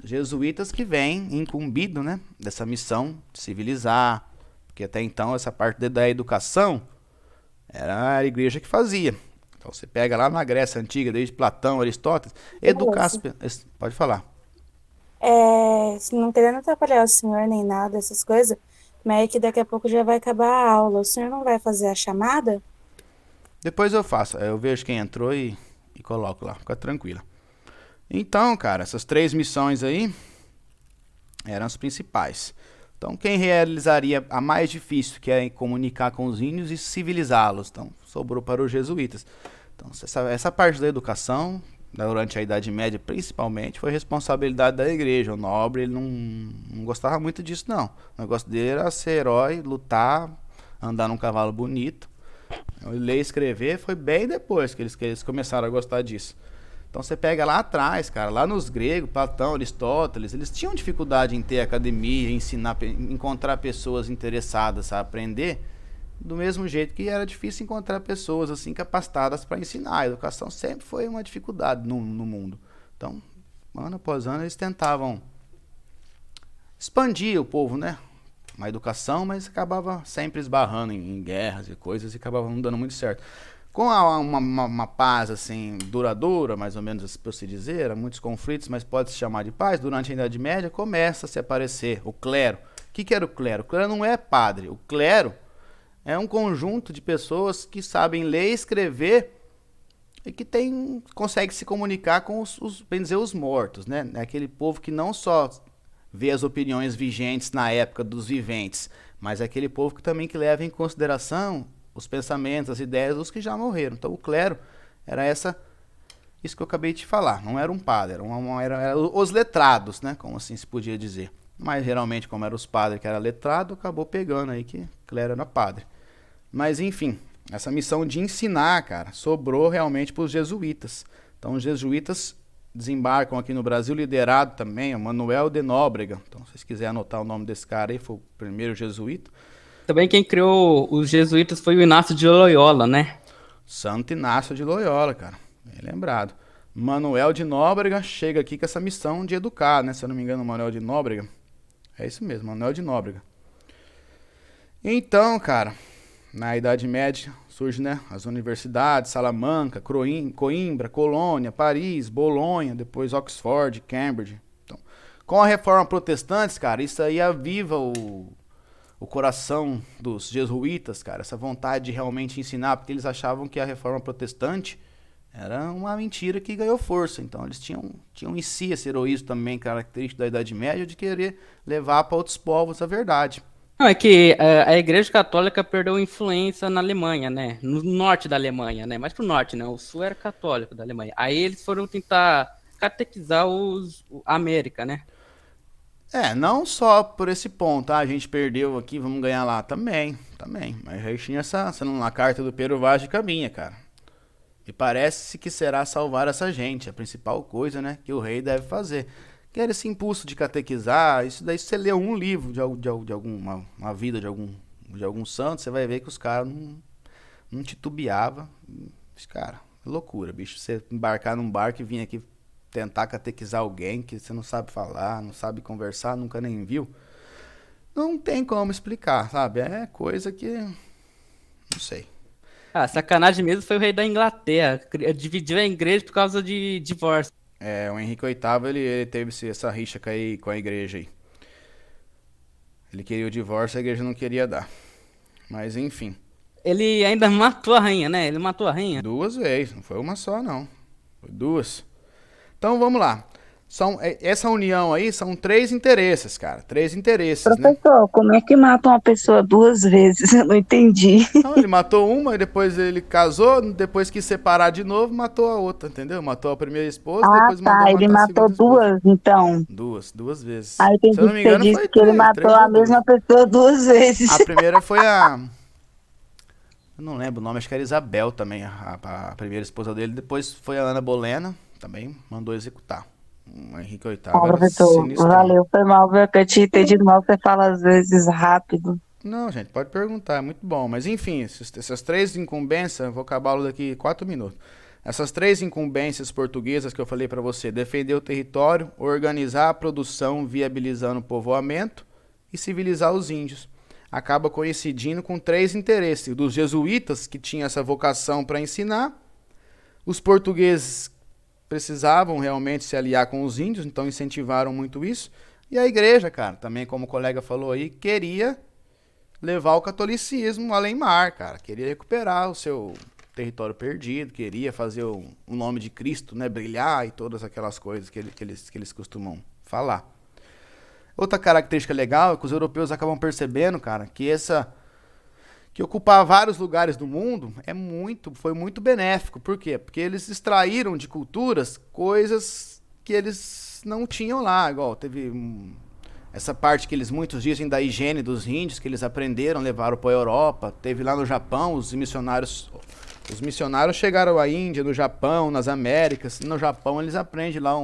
Os jesuítas que vêm incumbido, né, dessa missão de civilizar, porque até então essa parte da educação era a igreja que fazia. Então você pega lá na Grécia Antiga, desde Platão, Aristóteles, educar as pessoas. Pode falar. Não querendo atrapalhar o senhor nem nada, essas coisas, mas é que daqui a pouco já vai acabar a aula. O senhor não vai fazer a chamada? Depois eu faço. Eu vejo quem entrou e coloco lá. Fica tranquila. Então, cara, essas 3 missões aí eram as principais. Então, quem realizaria a mais difícil, que é comunicar com os índios e civilizá-los? Então, sobrou para os jesuítas. Então, essa parte da educação, durante a Idade Média principalmente, foi responsabilidade da igreja. O nobre ele não gostava muito disso, não. O negócio dele era ser herói, lutar, andar num cavalo bonito. Ler e escrever foi bem depois que eles começaram a gostar disso. Então você pega lá atrás, cara, lá nos gregos, Platão, Aristóteles, eles tinham dificuldade em ter academia, ensinar, encontrar pessoas interessadas a aprender, do mesmo jeito que era difícil encontrar pessoas assim capacitadas para ensinar. A educação sempre foi uma dificuldade no mundo. Então, ano após ano, eles tentavam expandir o povo, né? Uma educação, mas acabava sempre esbarrando em guerras e coisas e acabava não dando muito certo. Com uma paz assim duradoura, mais ou menos por se dizer, muitos conflitos, mas pode se chamar de paz, durante a Idade Média começa a se aparecer o clero. O que era o clero? O clero não é padre. O clero é um conjunto de pessoas que sabem ler e escrever e que consegue se comunicar com bem dizer, os mortos, né? É aquele povo que não só vê as opiniões vigentes na época dos viventes, mas é aquele povo que também que leva em consideração os pensamentos, as ideias dos que já morreram. Então o clero era isso que eu acabei de falar. Não era um padre, era os letrados, né? Como assim se podia dizer. Mas geralmente, como eram os padres que era letrado, acabou pegando aí que clero era padre. Mas enfim, essa missão de ensinar, cara, sobrou realmente para os jesuítas. Então os jesuítas desembarcam aqui no Brasil, liderado também, o Manuel de Nóbrega. Então, se vocês quiserem anotar o nome desse cara aí, foi o primeiro jesuíta. Também quem criou os jesuítas foi o Inácio de Loyola, né? Santo Inácio de Loyola, cara. Bem lembrado. Manuel de Nóbrega chega aqui com essa missão de educar, né? Se eu não me engano, Manuel de Nóbrega. É isso mesmo, Manuel de Nóbrega. Então, cara, na Idade Média surge, né, as universidades, Salamanca, Coimbra, Colônia, Paris, Bolonha, depois Oxford, Cambridge. Então, com a reforma protestante, cara, isso aí aviva o coração dos jesuítas, cara, essa vontade de realmente ensinar, porque eles achavam que a reforma protestante era uma mentira que ganhou força. Então eles tinham em si esse heroísmo também característico da Idade Média de querer levar para outros povos a verdade. Não, é que a Igreja Católica perdeu influência na Alemanha, né? No norte da Alemanha, né? Mais pro norte, né? O sul era católico da Alemanha. Aí eles foram tentar catequizar a América, né? Não só por esse ponto, a gente perdeu aqui, vamos ganhar lá, também. Mas aí tinha na carta do Pero Vaz de Caminha, cara. E parece que será salvar essa gente, a principal coisa, né, que o rei deve fazer. Que era esse impulso de catequizar, isso daí se você lê um livro de alguma uma vida de algum santo, você vai ver que os caras não titubeavam. Cara, loucura, bicho. Você embarcar num barco e vir aqui tentar catequizar alguém que você não sabe falar, não sabe conversar, nunca nem viu. Não tem como explicar, sabe? É coisa que... não sei. Ah, sacanagem mesmo foi o rei da Inglaterra. Dividiu a igreja por causa de divórcio. É, o Henrique VIII, ele teve essa rixa com a igreja aí. Ele queria o divórcio, a igreja não queria dar. Mas enfim, Ele ainda matou a rainha, né? Ele matou a rainha. duas vezes, não foi uma só não. Foi duas. Então vamos lá. Essa união aí são três interesses, cara. Três interesses, né? Professor, como é que mata uma pessoa duas vezes? Eu não entendi. Não, ele matou uma e depois ele casou, depois quis separar de novo, matou a outra, entendeu? Matou a primeira esposa, Ah, depois mandou tá. Ele matar a matou segunda esposa. duas, então. Duas vezes. Aí eu Se eu entendi não me que você engano, disse foi que ele matou três a ou duas. mesma pessoa duas vezes. A primeira foi a. Eu não lembro o nome, acho que era Isabel também, a primeira esposa dele. Depois foi a Ana Bolena, também mandou executar. O Henrique VIII Ah, era professor, sinistrão. valeu. Foi mal, viu? Que eu tinha entendido mal. Você fala às vezes rápido. Não, gente, pode perguntar, é muito bom. Mas enfim, essas três incumbências, vou acabá-lo daqui 4 minutos. Essas três incumbências portuguesas que eu falei para você: defender o território, organizar a produção, viabilizando o povoamento e civilizar os índios. Acaba coincidindo com três interesses: dos jesuítas, que tinham essa vocação para ensinar, os portugueses precisavam realmente se aliar com os índios, então incentivaram muito isso, e a igreja, cara, também como o colega falou aí, queria levar o catolicismo além mar, cara. Queria recuperar o seu território perdido, queria fazer o nome de Cristo, né, brilhar e todas aquelas coisas que eles costumam falar. Outra característica legal é que os europeus acabam percebendo, cara, que ocupar vários lugares do mundo foi muito benéfico. Por quê? Porque eles extraíram de culturas coisas que eles não tinham lá, igual teve essa parte que eles muitos dizem da higiene dos índios, que eles aprenderam, levaram para a Europa. Teve lá no Japão, os missionários chegaram à Índia, no Japão, nas Américas. No Japão eles aprendem lá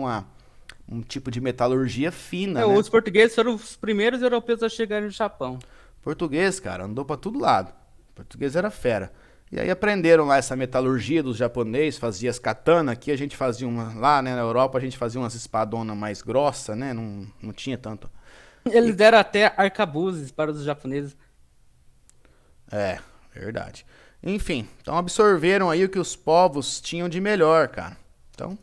um tipo de metalurgia fina, né? Os portugueses foram os primeiros europeus a chegarem no Japão. Português, cara, andou para todo lado. Português era fera. E aí aprenderam lá essa metalurgia dos japoneses, fazia as katana, aqui a gente fazia lá, né, na Europa a gente fazia umas espadonas mais grossas, né, não tinha tanto. Eles deram até arcabuzes para os japoneses. É, verdade. Enfim, então absorveram aí o que os povos tinham de melhor, cara. Então,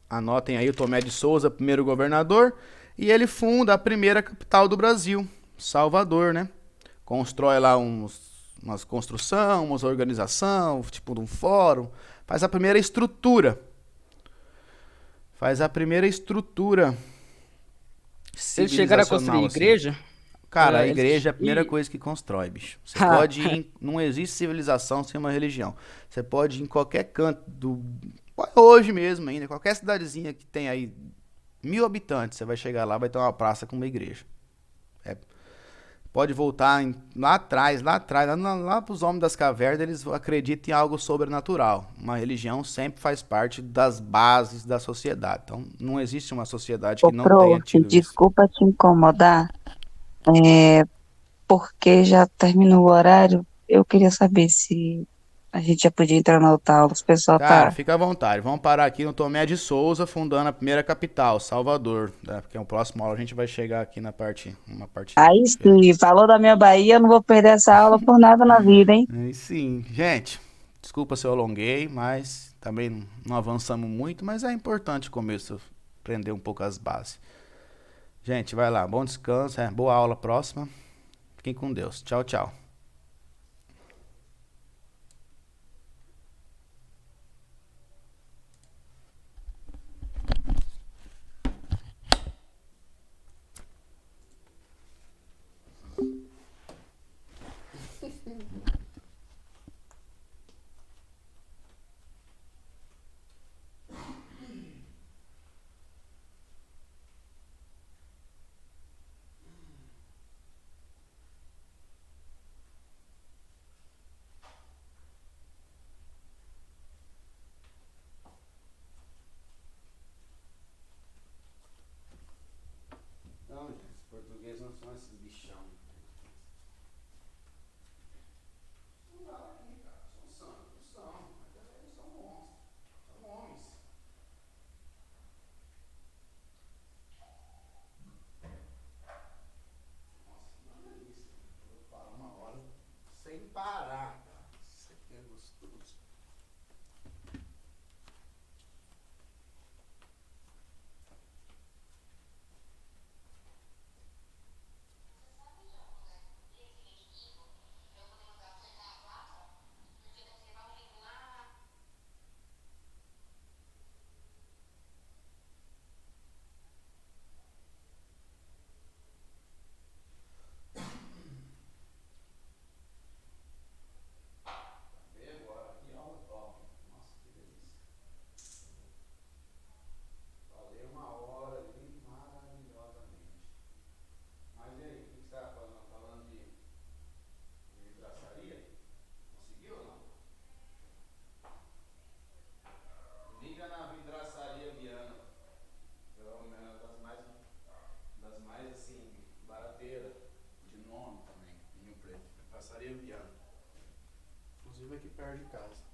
anotem aí o Tomé de Souza, primeiro governador, e ele funda a primeira capital do Brasil, Salvador, né? Constrói lá umas construção, umas organização, tipo de um fórum, faz a primeira estrutura. Eles chegaram a construir Civilizacional, assim. igreja? Cara, a Eles... igreja é a primeira coisa que constrói, bicho. Você pode ir não existe civilização sem uma religião. Você pode ir em qualquer canto hoje mesmo ainda, qualquer cidadezinha que tem aí 1.000 habitantes, você vai chegar lá, vai ter uma praça com uma igreja. É, pode voltar lá atrás, lá para os homens das cavernas, eles acreditam em algo sobrenatural. Uma religião sempre faz parte das bases da sociedade. Então, não existe uma sociedade Ô, que não tenha prof, tido isso. desculpa te incomodar, porque já terminou o horário. Eu queria saber se a gente já podia entrar na outra aula. O pessoal Cara, tá. fica à vontade. Vamos parar aqui no Tomé de Souza, fundando a primeira capital, Salvador. Né? Porque no próximo aula a gente vai chegar aqui uma parte Aí diferente. sim, falou da minha Bahia, eu não vou perder essa aula por nada na vida, hein? Aí sim. Gente, desculpa se eu alonguei, mas também não avançamos muito, mas é importante o começo aprender um pouco as bases. Gente, vai lá. Bom descanso, boa aula próxima. Fiquem com Deus. Tchau, tchau. Não, gente, os portugueses não são esses bichão. Sem parar, cara. passeio, viado. Inclusive aqui perto de casa.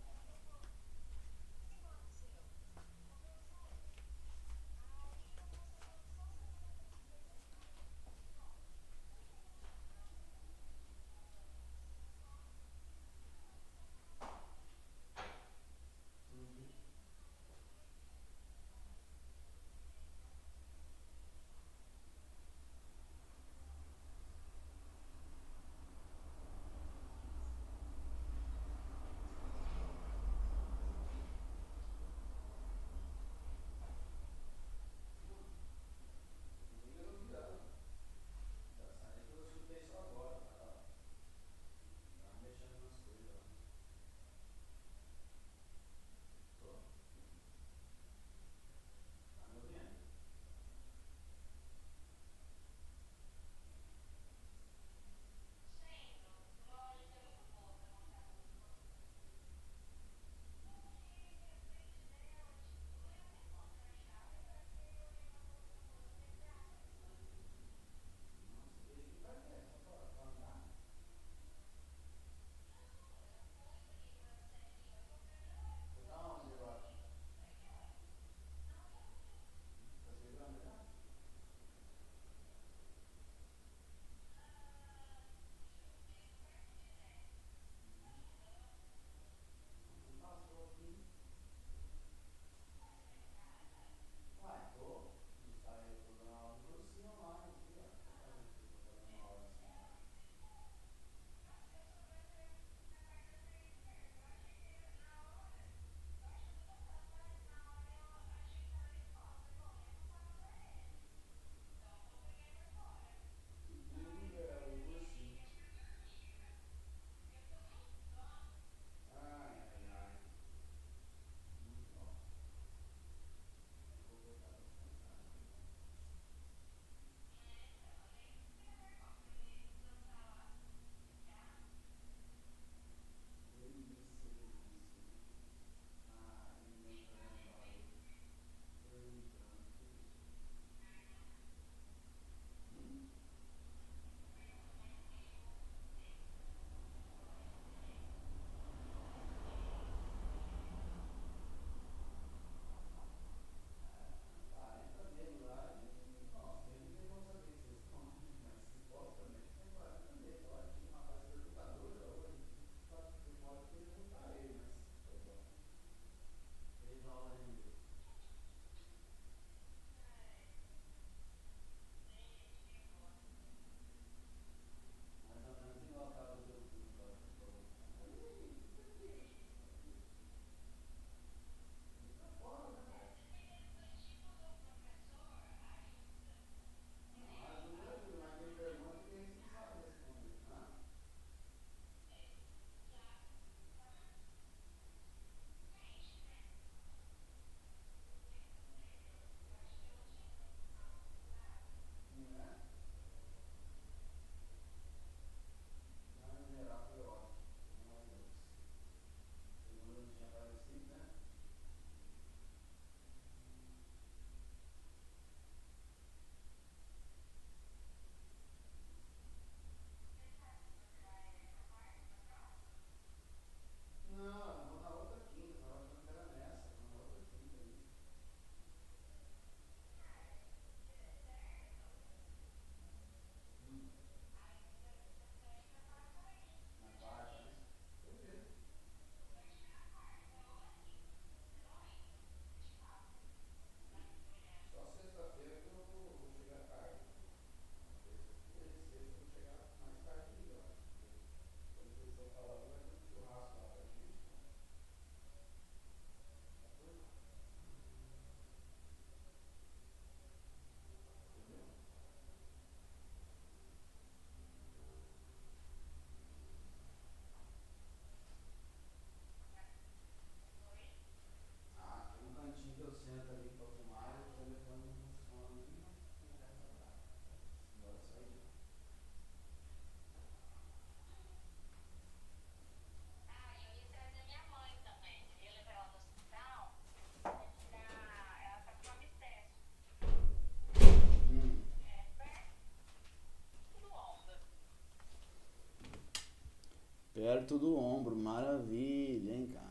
perto do ombro, maravilha, hein, cara.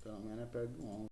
Pelo menos é perto do ombro.